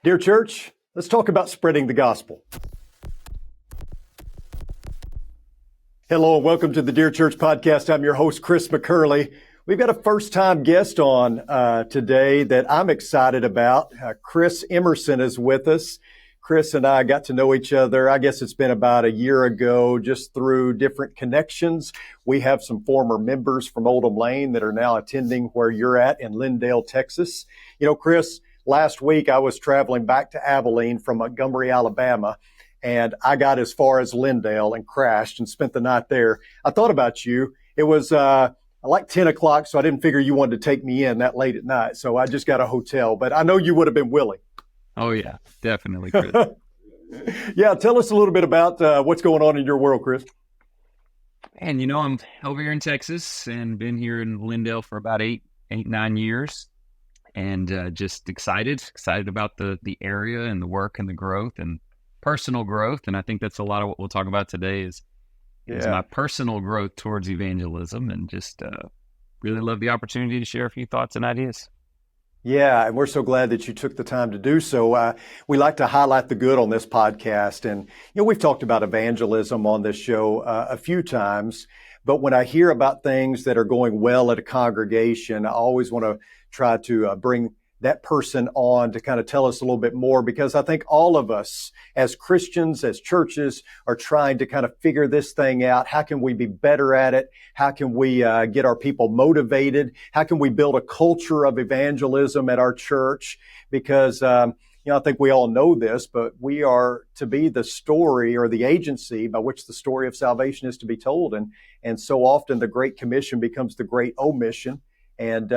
Dear church, let's talk about spreading the gospel. Hello and welcome to the Dear Church podcast. I'm your host, Chris McCurley. We've got a first-time guest on today that I'm excited about. Chris Emerson is with us. Chris and I got to know each other, I guess it's been about a year ago, just through different connections. We have some former members from Oldham Lane that are now attending where you're at in Lindale, Texas. You know, Chris, last week I was traveling back to Abilene from Montgomery, Alabama, and I got as far as Lindale and crashed and spent the night there. I thought about you. It was like 10 o'clock, so I didn't figure you wanted to take me in that late at night. So I just got a hotel, but I know you would have been willing. Oh, yeah, definitely, Chris. Yeah, tell us a little bit about what's going on in your world, Chris. And, you know, I'm over here in Texas and been here in Lindale for about 9 years. And just excited about the area and the work and the growth and personal growth. And I think that's a lot of what we'll talk about today is my personal growth towards evangelism, and just really love the opportunity to share a few thoughts and ideas. Yeah, and we're so glad that you took the time to do so. We like to highlight the good on this podcast. And, you know, we've talked about evangelism on this show a few times, but when I hear about things that are going well at a congregation, I always want to try to bring that person on to kind of tell us a little bit more, because I think all of us as Christians, as churches, are trying to kind of figure this thing out. How can we be better at it? How can we get our people motivated? How can we build a culture of evangelism at our church? Because, I think we all know this, but we are to be the story or the agency by which the story of salvation is to be told. And so often the Great Commission becomes the Great Omission. And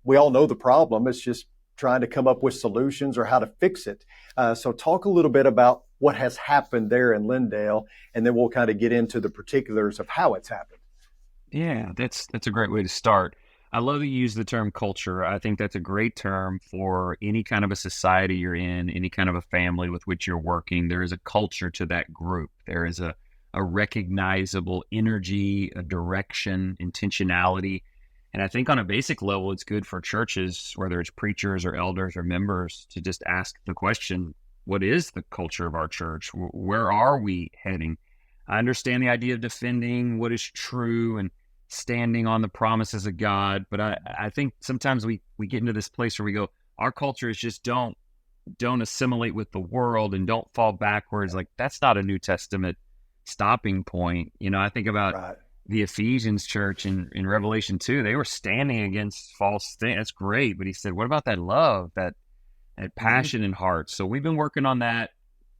we all know the problem. It's just trying to come up with solutions or how to fix it. So talk a little bit about what has happened there in Lindale, and then we'll kind of get into the particulars of how it's happened. Yeah, that's a great way to start. I love that you use the term culture. I think that's a great term for any kind of a society you're in, any kind of a family with which you're working. There is a culture to that group. There is a recognizable energy, a direction, intentionality. And I think on a basic level, it's good for churches, whether it's preachers or elders or members, to just ask the question, what is the culture of our church? Where are we heading? I understand the idea of defending what is true and standing on the promises of God, but I think sometimes we get into this place where we go, our culture is just don't assimilate with the world and don't fall backwards. Like, that's not a New Testament stopping point. You know, I think about the Ephesians church in Revelation 2, they were standing against false things. That's great. But he said, what about that love, that passion in heart? So we've been working on that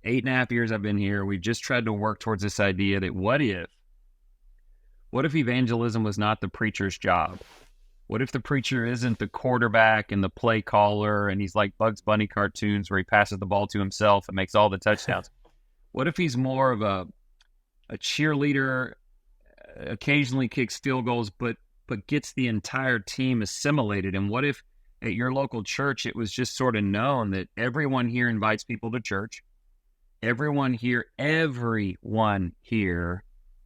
8.5 years I've been here. We've just tried to work towards this idea that what if evangelism was not the preacher's job? What if the preacher isn't the quarterback and the play caller, and he's like Bugs Bunny cartoons where he passes the ball to himself and makes all the touchdowns? What if he's more of a cheerleader, occasionally kicks field goals, but gets the entire team assimilated? And what if at your local church it was just sort of known that everyone here invites people to church, everyone here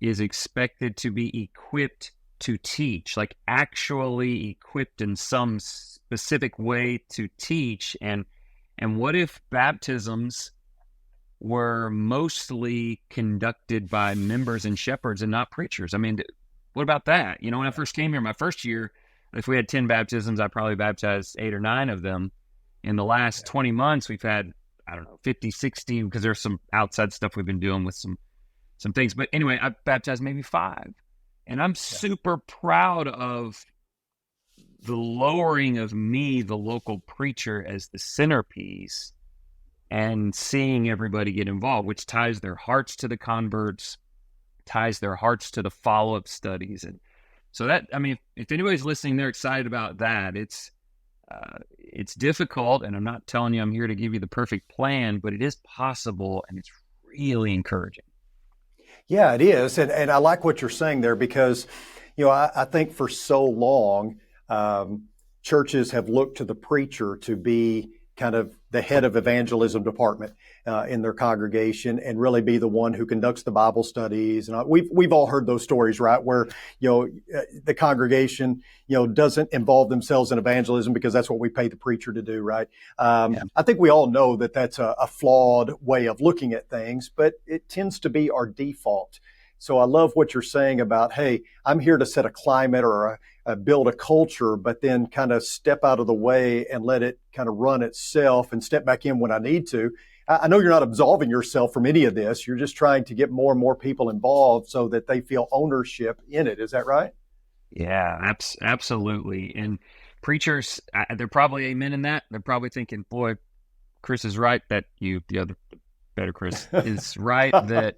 is expected to be equipped to teach, like actually equipped in some specific way to teach? And what if baptisms were mostly conducted by members and shepherds and not preachers? I mean, what about that? You know, when I first came here, my first year, if we had 10 baptisms, I probably baptized 8 or 9 of them. In the last 20 months, we've had, 50, 60, because there's some outside stuff we've been doing with some things. But anyway, I baptized maybe 5. And I'm super proud of the lowering of me, the local preacher, as the centerpiece, and seeing everybody get involved, which ties their hearts to the converts, ties their hearts to the follow-up studies. And so that, I mean, if anybody's listening, they're excited about that. It's difficult, and I'm not telling you I'm here to give you the perfect plan, but it is possible, and it's really encouraging. Yeah, it is. And I like what you're saying there, because, you know, I think for so long, churches have looked to the preacher to be kind of the head of evangelism department in their congregation and really be the one who conducts the Bible studies. And we've all heard those stories, right? Where, the congregation, doesn't involve themselves in evangelism because that's what we pay the preacher to do, right? I think we all know that that's a flawed way of looking at things, but it tends to be our default. So I love what you're saying about, hey, I'm here to set a climate or build a culture, but then kind of step out of the way and let it kind of run itself and step back in when I need to. I know you're not absolving yourself from any of this. You're just trying to get more and more people involved so that they feel ownership in it. Is that right? Yeah, absolutely. And preachers, they're probably amen in that. They're probably thinking, boy, Chris is right that the other better Chris is right that,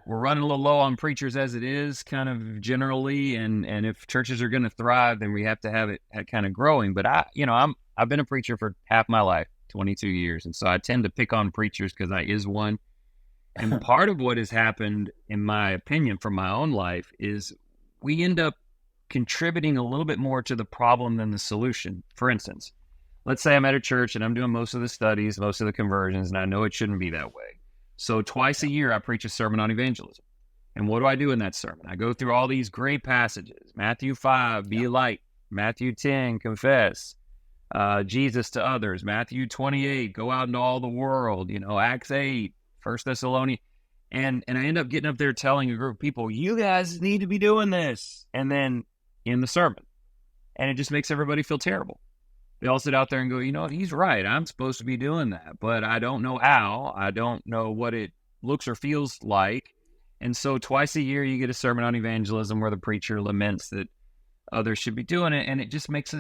we're running a little low on preachers as it is kind of generally. And if churches are going to thrive, then we have to have it kind of growing. But I've been a preacher for half my life, 22 years. And so I tend to pick on preachers because I is one. And part of what has happened, in my opinion, from my own life is we end up contributing a little bit more to the problem than the solution. For instance, let's say I'm at a church and I'm doing most of the studies, most of the conversions, and I know it shouldn't be that way. So twice a year, I preach a sermon on evangelism. And what do I do in that sermon? I go through all these great passages. Matthew 5, be a light. Matthew 10, confess. Jesus to others. Matthew 28, go out into all the world. Acts 8, 1 Thessalonians. And I end up getting up there telling a group of people, you guys need to be doing this. And then in the sermon. And it just makes everybody feel terrible. They all sit out there and go, he's right. I'm supposed to be doing that, but I don't know how. I don't know what it looks or feels like. And so twice a year, you get a sermon on evangelism where the preacher laments that others should be doing it. And it just makes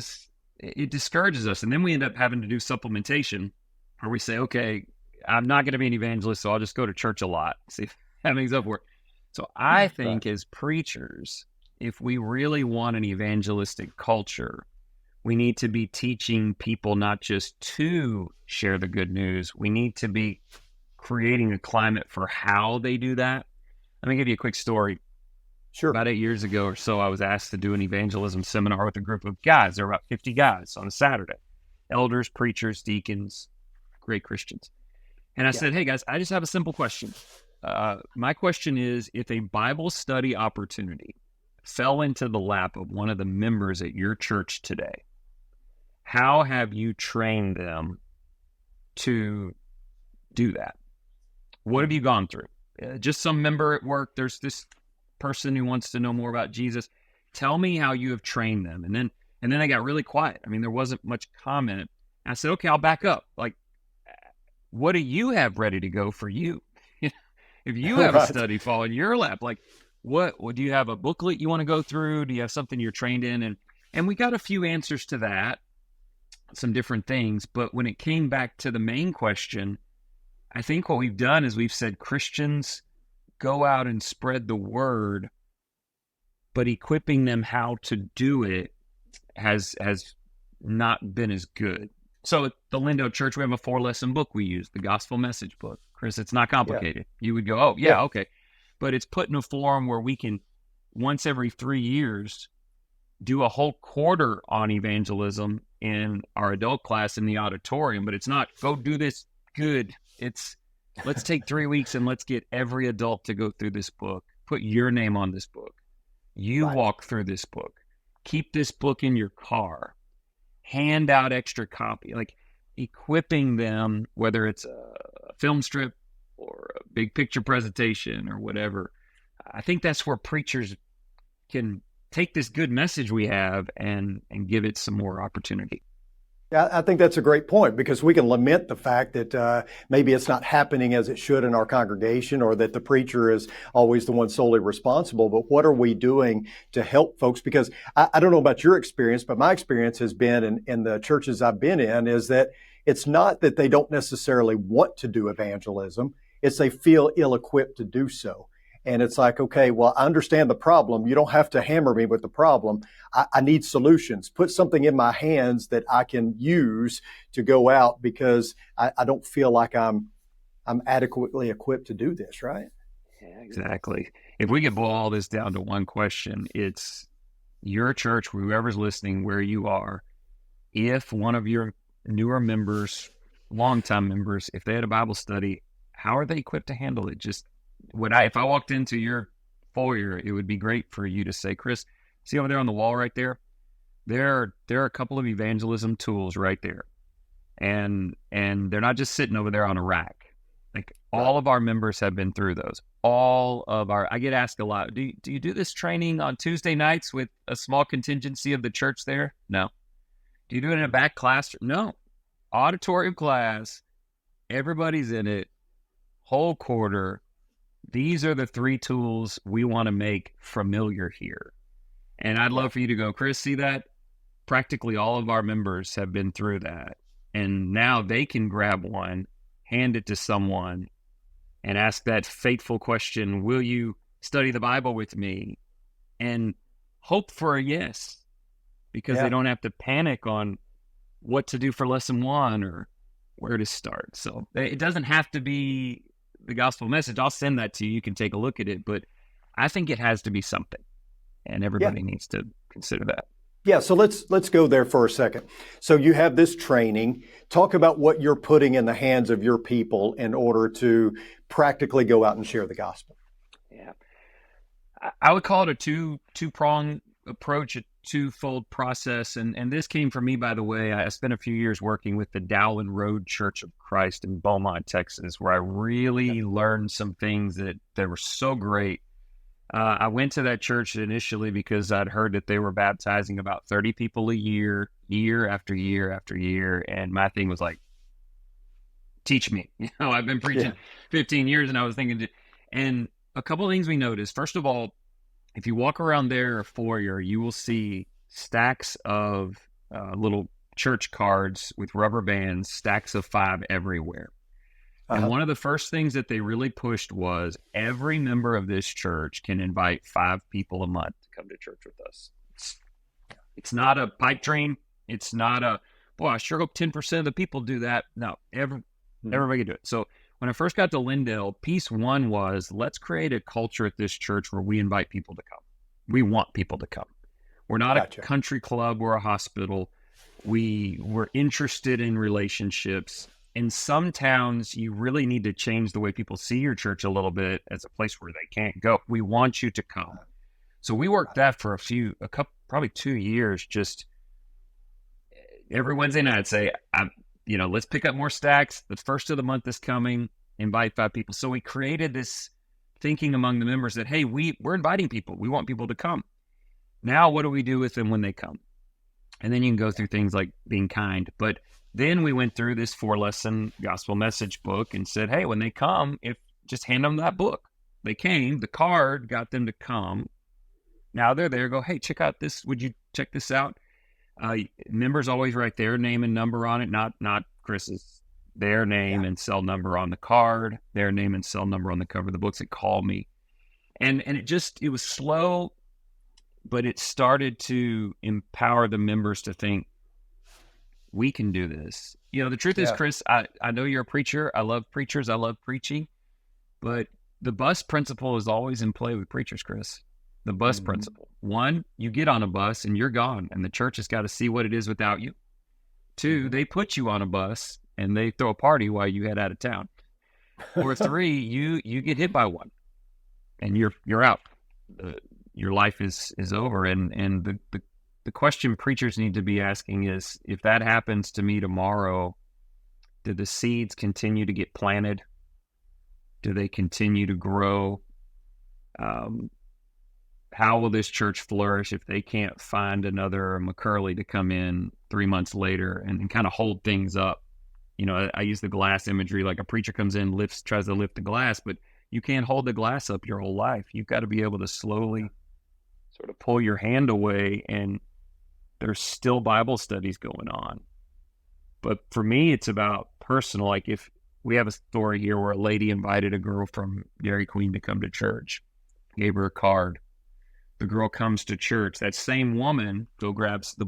it discourages us. And then we end up having to do supplementation where we say, okay, I'm not going to be an evangelist, so I'll just go to church a lot. See if that makes up for it. So I think as preachers, if we really want an evangelistic culture, we need to be teaching people not just to share the good news. We need to be creating a climate for how they do that. Let me give you a quick story. Sure. About 8 years ago or so, I was asked to do an evangelism seminar with a group of guys. There were about 50 guys on a Saturday. Elders, preachers, deacons, great Christians. And I said, hey guys, I just have a simple question. My question is, if a Bible study opportunity fell into the lap of one of the members at your church today, how have you trained them to do that? What have you gone through? Just some member at work, there's this person who wants to know more about Jesus. Tell me how you have trained them. And then I got really quiet. I mean, there wasn't much comment. I said, okay, I'll back up. Like, what do you have ready to go for you? If you have a study fall in your lap, like, what do you have a booklet you want to go through? Do you have something you're trained in? And we got a few answers to that, some different things. But when it came back to the main question, I think what we've done is we've said Christians go out and spread the word, but equipping them how to do it has not been as good. So at the Lindo Church, we have a 4-lesson book we use, the Gospel Message book. Chris, it's not complicated. Yeah. You would go, oh, yeah, okay. But it's put in a form where we can, once every 3 years, do a whole quarter on evangelism in our adult class in the auditorium. But it's not, go do this good. It's, let's take 3 weeks and let's get every adult to go through this book. Put your name on this book. You walk through this book. Keep this book in your car. Hand out extra copy, like equipping them, whether it's a film strip or a big picture presentation or whatever. I think that's where preachers can take this good message we have and give it some more opportunity. Yeah, I think that's a great point, because we can lament the fact that maybe it's not happening as it should in our congregation, or that the preacher is always the one solely responsible. But what are we doing to help folks? Because I don't know about your experience, but my experience has been in the churches I've been in is that it's not that they don't necessarily want to do evangelism. It's they feel ill-equipped to do so. And it's like, okay, well, I understand the problem. You don't have to hammer me with the problem. I need solutions. Put something in my hands that I can use to go out, because I don't feel like I'm adequately equipped to do this, right? Yeah, exactly. If we could boil all this down to one question, it's your church, whoever's listening, where you are. If one of your newer members, longtime members, if they had a Bible study, how are they equipped to handle it? Just if I walked into your foyer, it would be great for you to say, Chris, see over there on the wall right there? There are a couple of evangelism tools right there. And they're not just sitting over there on a rack. Like all of our members have been through those. I get asked a lot, do you do this training on Tuesday nights with a small contingency of the church there? No. Do you do it in a back class? No. Auditorium class, everybody's in it, whole quarter. These are the 3 tools we want to make familiar here. And I'd love for you to go, Chris, see that? Practically all of our members have been through that. And now they can grab one, hand it to someone, and ask that fateful question, will you study the Bible with me? And hope for a yes, because they don't have to panic on what to do for lesson 1 or where to start. So it doesn't have to be the gospel message. I'll send that to you. You can take a look at it. But I think it has to be something, and everybody needs to consider that. Yeah, so let's go there for a second. So you have this training. Talk about what you're putting in the hands of your people in order to practically go out and share the gospel. Yeah, I would call it a two-prong approach, a twofold process. And this came from me, by the way. I spent a few years working with the Dowling Road Church of Christ in Beaumont, Texas, where I really learned some things that were so great. I went to that church initially because I'd heard that they were baptizing about 30 people a year, year after year after year. And my thing was like, teach me. I've been preaching 15 years, and I was thinking, and a couple of things we noticed. First of all, if you walk around their foyer, you will see stacks of little church cards with rubber bands, stacks of 5 everywhere. And one of the first things that they really pushed was every member of this church can invite 5 people a month to come to church with us. It's not a pipe dream. It's not I sure hope 10% of the people do that. No, everybody can do it. So when I first got to Lindale, piece 1 was, let's create a culture at this church where we invite people to come. We want people to come. We're not a country club. We're a hospital. We're interested in relationships. In some towns, you really need to change the way people see your church a little bit as a place where they can't go. We want you to come. So we worked that for probably 2 years. Just every Wednesday night, I'd say, let's pick up more stacks. The first of the month is coming. Invite 5 people. So we created this thinking among the members that, hey, we're inviting people. We want people to come. Now, what do we do with them when they come? And then you can go through things like being kind. But then we went through this 4-lesson gospel message book and said, hey, when they come, just hand them that book. They came, the card got them to come. Now they're there, go, hey, check out this. Would you check this out? Members always write their name and number on it, not Chris's. Their name and cell number on the card, their name and cell number on the cover of the books. It called me. And it was slow, but it started to empower the members to think, we can do this. The truth is, Chris, I know you're a preacher. I love preachers. I love preaching. But the bus principle is always in play with preachers, Chris. The bus principle. 1, you get on a bus and you're gone, and the church has got to see what it is without you. 2, they put you on a bus and they throw a party while you head out of town. Or 3, you get hit by one and you're out. Your life is over. And the question preachers need to be asking is, if that happens to me tomorrow, do the seeds continue to get planted? Do they continue to grow? How will this church flourish if they can't find another McCurley to come in 3 months later and kind of hold things up? I use the glass imagery, like a preacher comes in, tries to lift the glass, but you can't hold the glass up your whole life. You've got to be able to slowly sort of pull your hand away, and there's still Bible studies going on. But for me, it's about personal. Like, if we have a story here where a lady invited a girl from Dairy Queen to come to church, gave her a card. The girl comes to church. That same woman goes and grabs the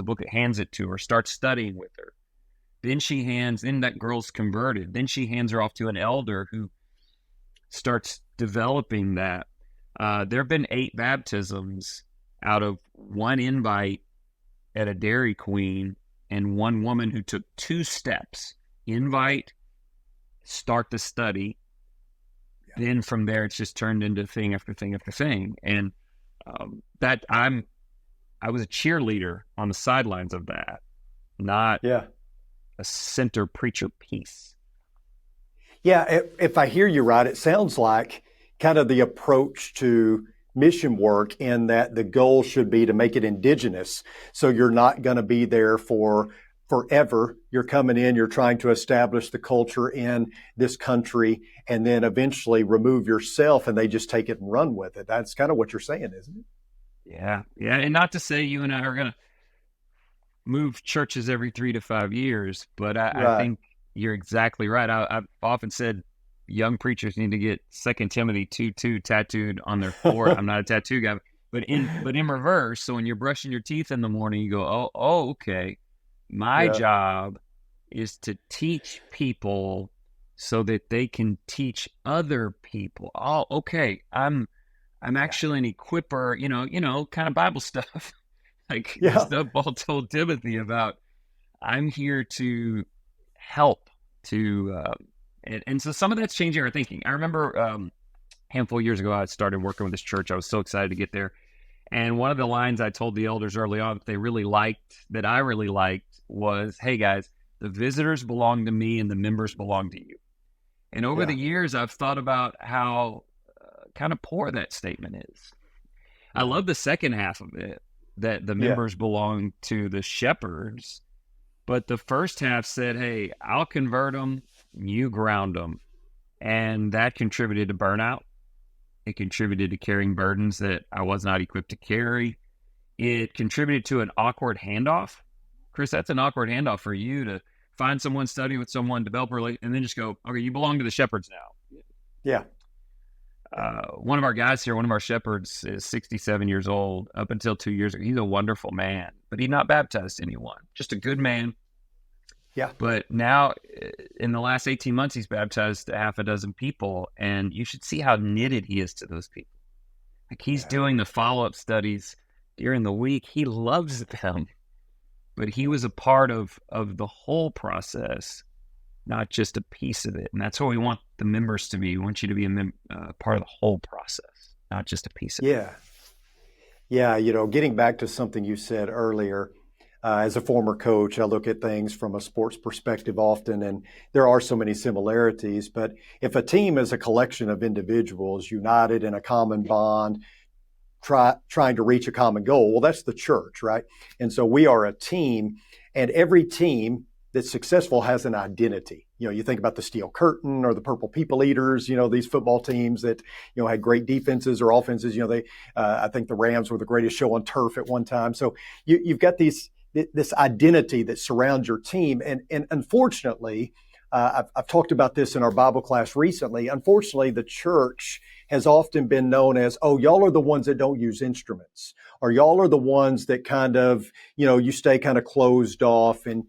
book, hands it to her, starts studying with her. Then that girl's converted. Then she hands her off to an elder who starts developing that. There have been 8 baptisms out of 1 invite at a Dairy Queen and one woman who took 2 steps: invite, start the study. Yeah. Then from there, it's just turned into thing after thing after thing. And I was a cheerleader on the sidelines of that, not a center preacher piece. Yeah, if I hear you right, it sounds like kind of the approach to mission work in that the goal should be to make it indigenous. So you're not going to be there for forever. You're coming in, you're trying to establish the culture in this country, and then eventually remove yourself, and they just take it and run with it. That's kind of what you're saying, isn't it? Yeah. And not to say you and I are going to move churches every 3 to 5 years, but I think you're exactly right. I've often said young preachers need to get 2 Timothy 2:2 tattooed on their forehead. I'm not a tattoo guy, but in reverse. So when you're brushing your teeth in the morning, you go, oh, okay. My job is to teach people so that they can teach other people. Oh, okay. I'm actually an equipper, kind of Bible stuff, like the stuff Paul told Timothy about. I'm here to help and so some of that's changing our thinking. I remember a handful of years ago, I started working with this church. I was so excited to get there. And one of the lines I told the elders early on that I really liked was, hey guys, the visitors belong to me and the members belong to you. And over the years, I've thought about how kind of poor that statement is. I love the second half of it, that the members belong to the shepherds. But the first half said, hey, I'll convert them, you ground them. And that contributed to burnout. It contributed to carrying burdens that I was not equipped to carry. It contributed to an awkward handoff. Chris, that's an awkward handoff for you to find someone, study with someone, develop a relationship, and then just go, okay, you belong to the shepherds now. Yeah. One of our guys here, one of our shepherds, is 67 years old. Up until 2 years ago, he's a wonderful man, but he's not baptized anyone. Just a good man. Yeah. But now, in the last 18 months, he's baptized a half a dozen people, and you should see how knitted he is to those people. Like, he's doing the follow-up studies during the week. He loves them, but he was a part of the whole process, not just a piece of it. And that's what we want the members to be. We want you to be a part of the whole process, not just a piece of it. Yeah. Getting back to something you said earlier, as a former coach, I look at things from a sports perspective often, and there are so many similarities. But if a team is a collection of individuals united in a common bond, trying to reach a common goal, well, that's the church, right? And so we are a team, and every team that's successful has an identity. You think about the Steel Curtain or the Purple People Eaters, these football teams that, had great defenses or offenses. I think the Rams were the greatest show on turf at one time. So you've got this identity that surrounds your team. And unfortunately, I've talked about this in our Bible class recently. Unfortunately, the church has often been known as, oh, y'all are the ones that don't use instruments, or y'all are the ones that kind of, you stay kind of closed off, and,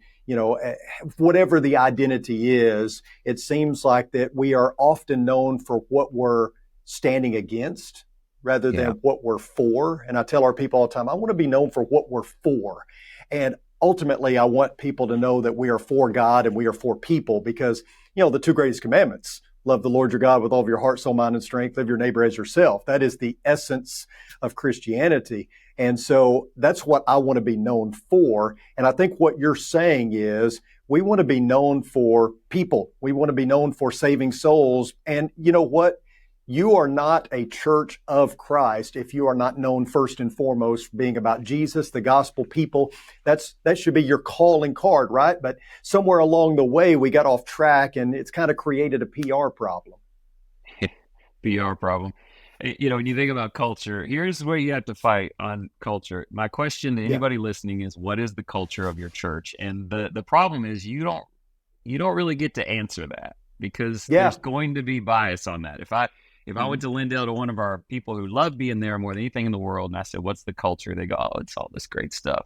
whatever the identity is, it seems like that we are often known for what we're standing against rather than what we're for. And I tell our people all the time, I want to be known for what we're for. And ultimately, I want people to know that we are for God and we are for people, because, the 2 greatest commandments, love the Lord your God with all of your heart, soul, mind, and strength, love your neighbor as yourself. That is the essence of Christianity. And so that's what I want to be known for. And I think what you're saying is we want to be known for people. We want to be known for saving souls. And you know what? You are not a church of Christ if you are not known first and foremost for being about Jesus, the gospel, people. That should be your calling card, right? But somewhere along the way, we got off track, and it's kind of created a PR problem. PR problem. When you think about culture, here's where you have to fight on culture. My question to anybody listening is, what is the culture of your church? And the problem is you don't really get to answer that, because there's going to be bias on that. If I went to Lindale to one of our people who love being there more than anything in the world, and I said, what's the culture? They go, oh, it's all this great stuff.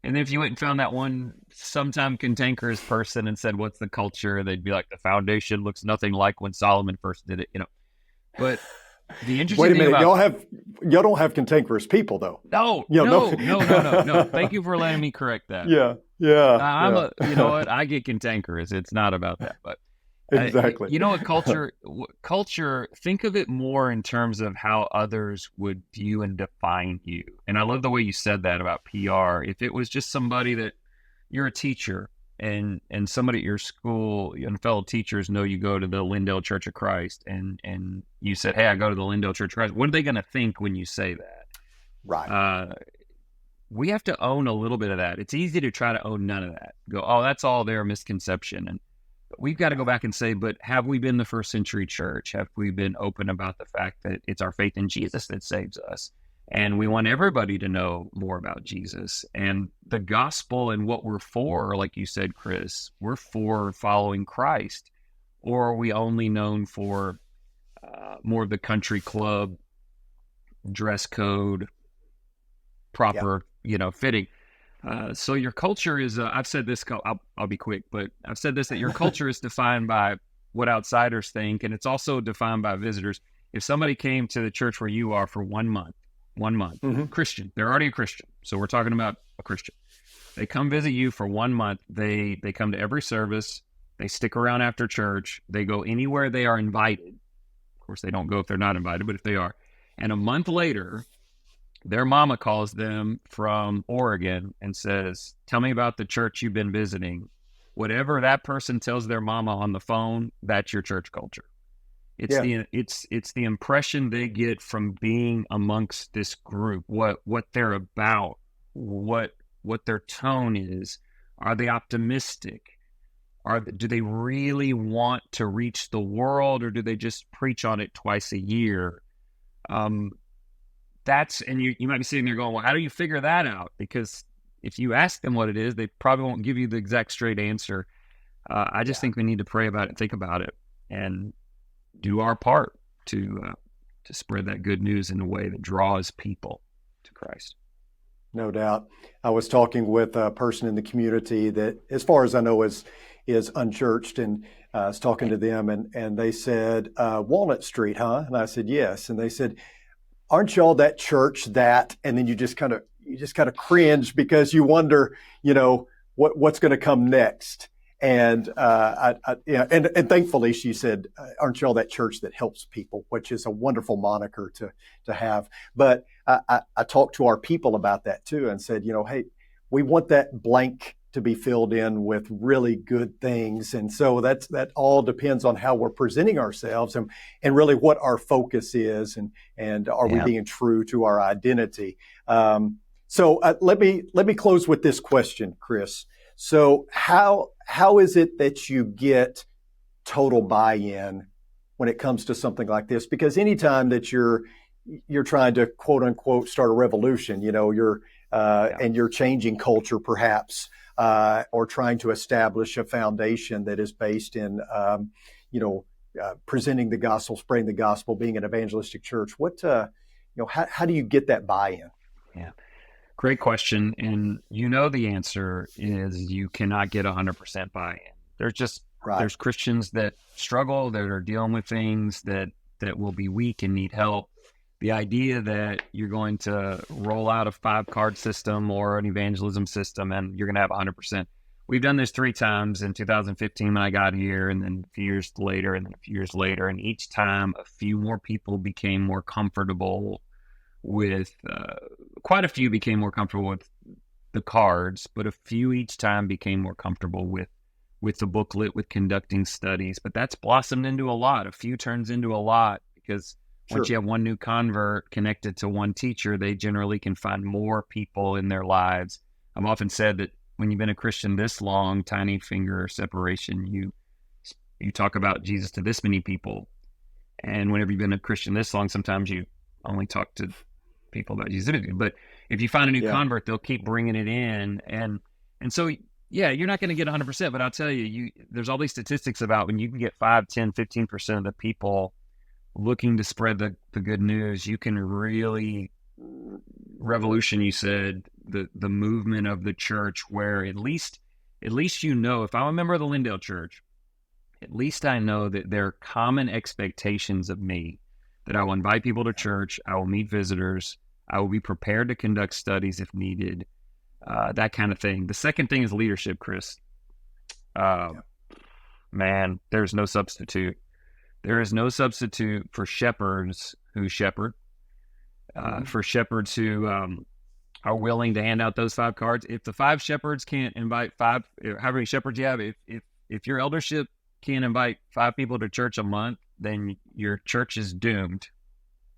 And then if you went and found that one sometime cantankerous person and said, what's the culture? They'd be like, the foundation looks nothing like when Solomon first did it, But the interesting Wait a minute, thing y'all don't have cantankerous people, though. No. Thank you for letting me correct that. Yeah. Yeah, I'm yeah. a, you know what? I get cantankerous. It's not about that, but Exactly. you know what culture, think of it more in terms of how others would view and define you. And I love the way you said that about PR. If it was just somebody that you're a teacher and somebody at your school and fellow teachers know you go to the Lindale Church of Christ and you said, hey, I go to the Lindale Church of Christ, what are they going to think when you say that? Right. We have to own a little bit of that. It's easy to try to own none of that. Go, oh, that's all their misconception. And we've got to go back and say, but have we been the first century church? Have we been open about the fact that it's our faith in Jesus that saves us? And we want everybody to know more about Jesus and the gospel and what we're for. Like you said, Chris, we're for following Christ. Or are we only known for more of the country club dress code, Yeah. proper, fitting? So your culture is, I've said this, I'll be quick, but I've said this, that your culture is defined by what outsiders think, and it's also defined by visitors. If somebody came to the church where you are for 1 month, Hmm. Christian, they're already a Christian. So we're talking about a Christian. They come visit you for 1 month. They come to every service. They stick around after church. They go anywhere they are invited. Of course, they don't go if they're not invited, but if they are. And a month later, their mama calls them from Oregon and says, tell me about the church you've been visiting. Whatever that person tells their mama on the phone, that's your church culture. It's Yeah. the impression they get from being amongst this group, what they're about, what their tone is. Are they optimistic? Do they really want to reach the world, or do they just preach on it twice a year? And you might be sitting there going, well, how do you figure that out? Because if you ask them what it is, they probably won't give you the exact straight answer. I just think we need to pray about it, think about it, and do our part to spread that good news in a way that draws people to Christ. No doubt. I was talking with a person in the community that, as far as I know, is unchurched, and I was talking to them, and they said, Walnut Street, huh? And I said, yes. And they said, aren't y'all that church that? And then you just kind of cringe because you wonder, what's going to come next. And and thankfully she said, aren't y'all that church that helps people, which is a wonderful moniker to have. But I talked to our people about that too and said, hey, we want that blank to be filled in with really good things. And so that all depends on how we're presenting ourselves and really what our focus is, and are we being true to our identity. So let me close with this question, Chris. So how is it that you get total buy-in when it comes to something like this? Because anytime that you're trying to quote unquote start a revolution, and you're changing culture perhaps, or trying to establish a foundation that is based in presenting the gospel, spreading the gospel, being an evangelistic church. How do you get that buy-in? Yeah. Great question. And the answer is you cannot get 100% buy-in. There's Christians that struggle, that are dealing with things that will be weak and need help. The idea that you're going to roll out a 5-card system or an evangelism system and you're going to have 100%. We've done this 3 times, in 2015 when I got here, and then a few years later, and then a few years later. And each time a few more people became more comfortable with, quite a few became more comfortable with the cards, but a few each time became more comfortable with the booklet, with conducting studies. But that's blossomed into a lot. A few turns into a lot, because once you have one new convert connected to one teacher, they generally can find more people in their lives. I've often said that when you've been a Christian this long, tiny finger separation, you talk about Jesus to this many people. And whenever you've been a Christian this long, sometimes you only talk to people about Jesus. But if you find a new convert, they'll keep bringing it in. And so, you're not going to get 100%, but I'll tell you, there's all these statistics about when you can get 5, 10, 15% of the people looking to spread the good news, you can really revolution, you said, the movement of the church, where at least if I'm a member of the Lindale Church, at least I know that there are common expectations of me, that I will invite people to church, I will meet visitors, I will be prepared to conduct studies if needed. that kind of thing. The second thing is leadership, Chris. Uh, Man, there's no substitute. There is no substitute for shepherds who shepherd, for shepherds who are willing to hand out those 5 cards. If the 5 shepherds can't invite 5, how many shepherds you have, if your eldership can't invite 5 people to church a month, then your church is doomed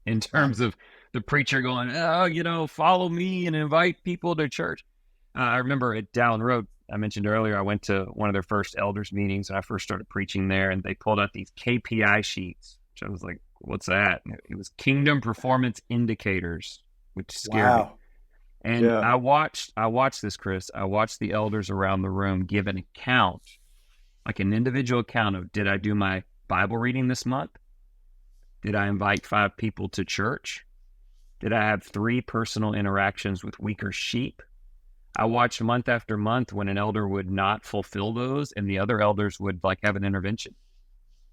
in terms of the preacher going, oh, follow me and invite people to church. I remember at Dallin Road, I mentioned earlier, I went to one of their first elders meetings when I first started preaching there, and they pulled out these KPI sheets, which I was like, what's that? And it was Kingdom Performance Indicators, which scared me. And I watched this, Chris. I watched the elders around the room give an account, like an individual account of, did I do my Bible reading this month? Did I invite 5 people to church? Did I have 3 personal interactions with weaker sheep? I watched month after month when an elder would not fulfill those and the other elders would like have an intervention.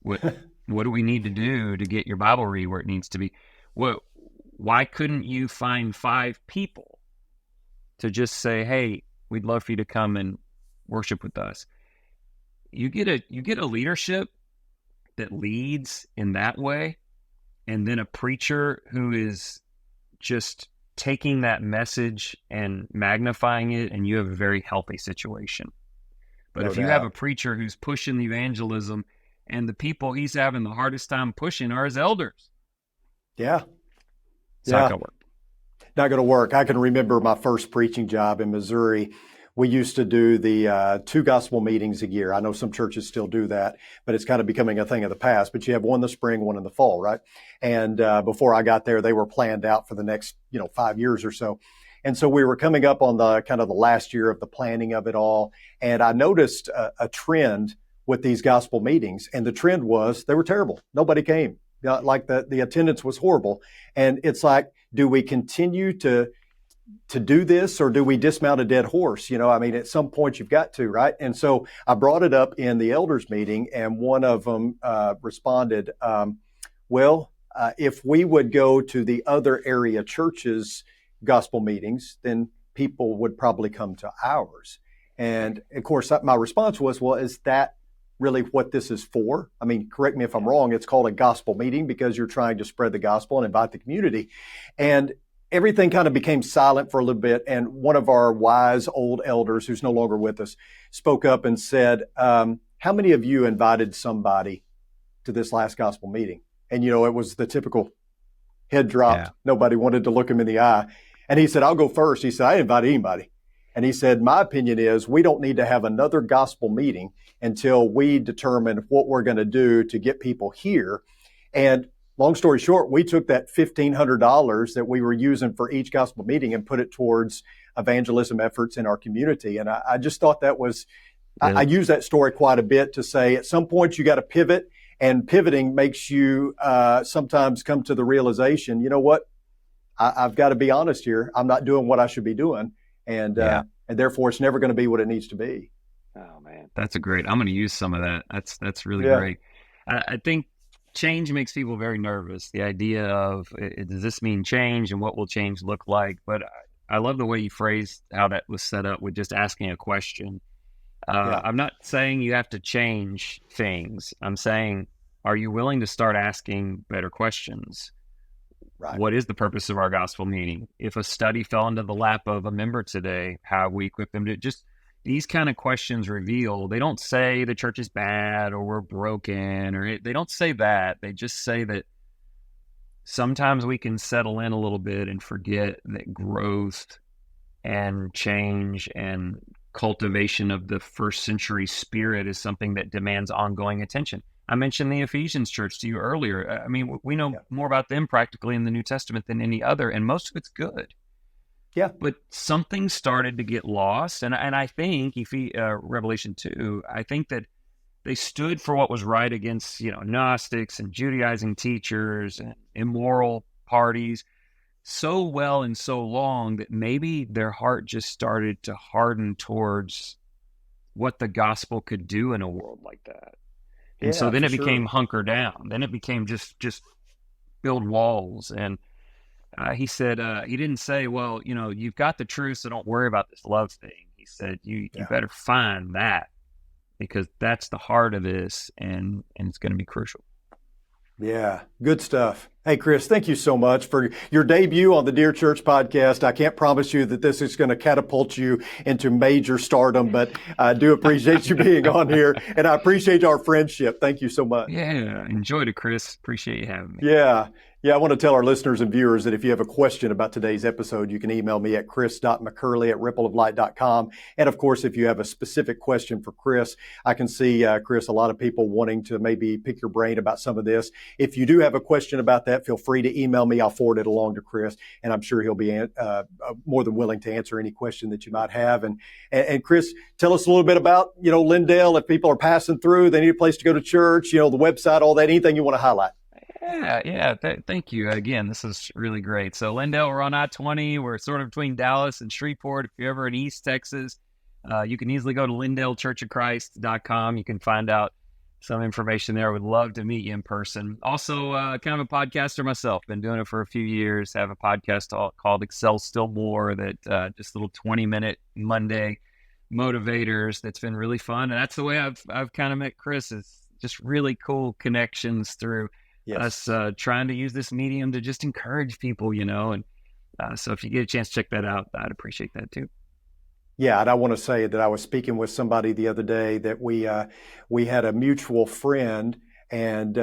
What do we need to do to get your Bible read where it needs to be? Why couldn't you find 5 people to just say, hey, we'd love for you to come and worship with us? You get a leadership that leads in that way, and then a preacher who is just taking that message and magnifying it, and you have a very healthy situation. But if you have a preacher who's pushing the evangelism and the people he's having the hardest time pushing are his elders. Yeah. It's not going to work. Not going to work. I can remember my first preaching job in Missouri. We used to do the 2 gospel meetings a year. I know some churches still do that, but it's kind of becoming a thing of the past. But you have one in the spring, one in the fall, right? And before I got there, they were planned out for the next, 5 years or so. And so we were coming up on the kind of the last year of the planning of it all. And I noticed a trend with these gospel meetings. And the trend was they were terrible. Nobody came. Like the attendance was horrible. And it's like, do we continue to do this, or do we dismount a dead horse? At some point you've got to, right? And so I brought it up in the elders meeting, and one of them responded, if we would go to the other area churches' gospel meetings, then people would probably come to ours. And of course, my response was, well, is that really what this is for? Correct me if I'm wrong. It's called a gospel meeting because you're trying to spread the gospel and invite the community. And everything kind of became silent for a little bit. And one of our wise old elders, who's no longer with us, spoke up and said, how many of you invited somebody to this last gospel meeting? And, it was the typical head dropped. Yeah. Nobody wanted to look him in the eye. And he said, I'll go first. He said, I didn't invite anybody. And he said, my opinion is we don't need to have another gospel meeting until we determine what we're going to do to get people here. And long story short, we took that $1,500 that we were using for each gospel meeting and put it towards evangelism efforts in our community. And I just thought that was, I use that story quite a bit to say at some point you got to pivot, and pivoting makes you sometimes come to the realization, you know what, I've got to be honest here. I'm not doing what I should be doing. And therefore it's never going to be what it needs to be. Oh man, I'm going to use some of that. That's really great. I think change makes people very nervous. The idea of, does this mean change, and what will change look like? But I love the way you phrased how that was set up with just asking a question. I'm not saying you have to change things. I'm saying, are you willing to start asking better questions? Right. What is the purpose of our gospel meeting? If a study fell into the lap of a member today, how have we equip them to just these kind of questions reveal, they don't say the church is bad or we're broken, or they don't say that. They just say that sometimes we can settle in a little bit and forget that growth and change and cultivation of the first century spirit is something that demands ongoing attention. I mentioned the Ephesians church to you earlier. We know more about them practically in the New Testament than any other, and most of it's good. Yeah. But something started to get lost. And I think, Revelation 2, I think that they stood for what was right against, Gnostics and Judaizing teachers and immoral parties so well and so long that maybe their heart just started to harden towards what the gospel could do in a world like that. And so then it became hunker down. Then it became just build walls. And he said, he didn't say, well, you've got the truth, so don't worry about this love thing. He said, you Yeah. better find that, because that's the heart of this, and it's going to be crucial. Yeah, good stuff. Hey, Chris, thank you so much for your debut on the Dear Church podcast. I can't promise you that this is going to catapult you into major stardom, but I do appreciate you being on here, and I appreciate our friendship. Thank you so much. Yeah, enjoyed it, Chris. Appreciate you having me. Yeah. I want to tell our listeners and viewers that if you have a question about today's episode, you can email me at chris.mccurley@rippleoflight.com. And of course, if you have a specific question for Chris, I can see, Chris, a lot of people wanting to maybe pick your brain about some of this. If you do have a question about that, feel free to email me. I'll forward it along to Chris, and I'm sure he'll be more than willing to answer any question that you might have. And Chris, tell us a little bit about, Lindale. If people are passing through, they need a place to go to church, the website, all that, anything you want to highlight. Yeah. Thank you. Again, this is really great. So Lindale, we're on I-20. We're sort of between Dallas and Shreveport. If you're ever in East Texas, you can easily go to LindaleChurchofChrist.com. You can find out some information there. Would love to meet you in person. Also, kind of a podcaster myself. Been doing it for a few years. Have a podcast called Excel Still More, that just little 20-minute Monday motivators. That's been really fun. And that's the way I've kind of met Chris. Is just really cool connections through us trying to use this medium to just encourage people, and so if you get a chance to check that out, I'd appreciate that too. Yeah, and I want to say that I was speaking with somebody the other day that we had a mutual friend, and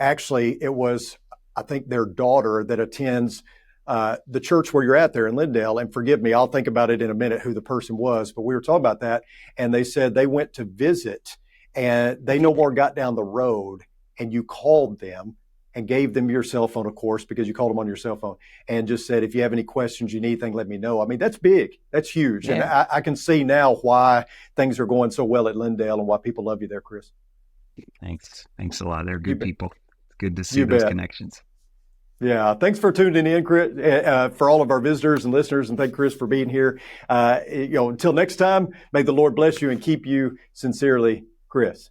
actually it was, I think, their daughter that attends the church where you're at there in Lindale. And forgive me, I'll think about it in a minute who the person was, but we were talking about that, and they said they went to visit, and they no more got down the road, and you called them and gave them your cell phone, of course, because you called them on your cell phone, and just said, if you have any questions, you need anything, let me know. I mean, that's big. That's huge. Yeah. And I can see now why things are going so well at Lindale and why people love you there, Chris. Thanks a lot. They're good people. It's good to see those connections. Yeah. Thanks for tuning in, Chris, for all of our visitors and listeners. And thank Chris for being here. Until next time, may the Lord bless you and keep you. Sincerely, Chris.